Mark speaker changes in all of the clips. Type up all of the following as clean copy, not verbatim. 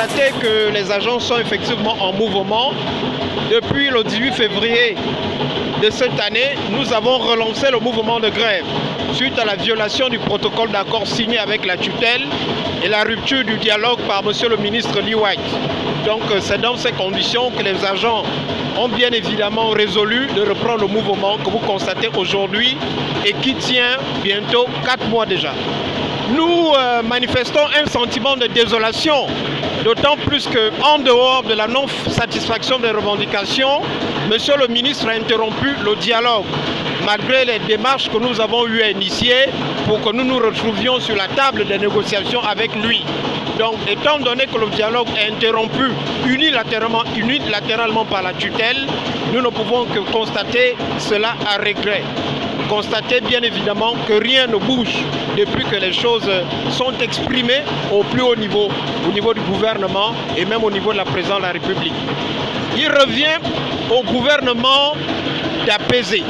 Speaker 1: constater que les agents sont effectivement en mouvement. Depuis le 18 février de cette année, nous avons relancé le mouvement de grève suite à la violation du protocole d'accord signé avec la tutelle et la rupture du dialogue par M. le ministre Lee White. Donc c'est dans ces conditions que les agents ont bien évidemment résolu de reprendre le mouvement que vous constatez aujourd'hui et qui tient bientôt 4 mois déjà. Nous manifestons un sentiment de désolation, d'autant plus qu'en dehors de la non-satisfaction des revendications, M. le ministre a interrompu le dialogue, malgré les démarches que nous avons eu à initier pour que nous nous retrouvions sur la table des négociations avec lui. Donc, étant donné que le dialogue est interrompu unilatéralement par la tutelle, nous ne pouvons que constater cela à regret. Constater bien évidemment que rien ne bouge depuis que les choses sont exprimées au plus haut niveau du gouvernement et même au niveau de la présidence de la République. Il revient au gouvernement d'apaiser.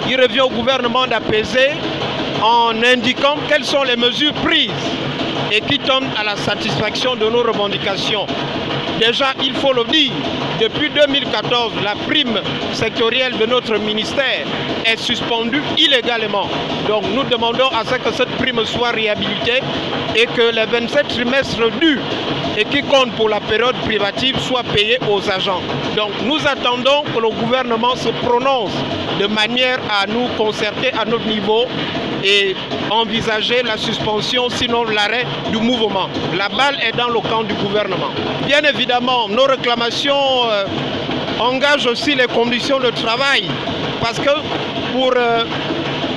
Speaker 1: Il revient au gouvernement d'apaiser en indiquant quelles sont les mesures prises et qui tendent à la satisfaction de nos revendications. Déjà, il faut le dire, depuis 2014, la prime sectorielle de notre ministère est suspendue illégalement. Donc nous demandons à ce que cette prime soit réhabilitée et que les 27 trimestres dus et qui comptent pour la période privative soient payés aux agents. Donc nous attendons que le gouvernement se prononce de manière à nous concerter à notre niveau et envisager la suspension, sinon l'arrêt du mouvement. La balle est dans le camp du gouvernement. Bien évidemment, nos réclamations engagent aussi les conditions de travail, parce que pour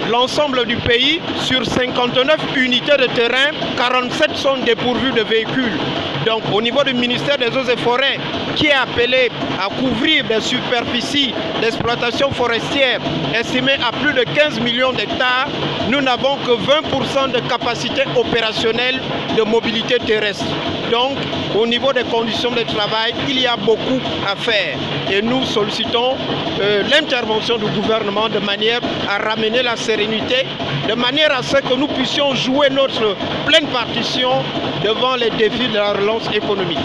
Speaker 1: l'ensemble du pays, sur 59 unités de terrain, 47 sont dépourvues de véhicules. Donc au niveau du ministère des Eaux et Forêts, qui est appelé à couvrir des superficies d'exploitation forestière estimées à plus de 15 millions d'hectares, nous n'avons que 20% de capacité opérationnelle de mobilité terrestre. Donc au niveau des conditions de travail, il y a beaucoup à faire. Et nous sollicitons l'intervention du gouvernement de manière à ramener la sérénité, de manière à ce que nous puissions jouer notre pleine partition devant les défis de la relance économique.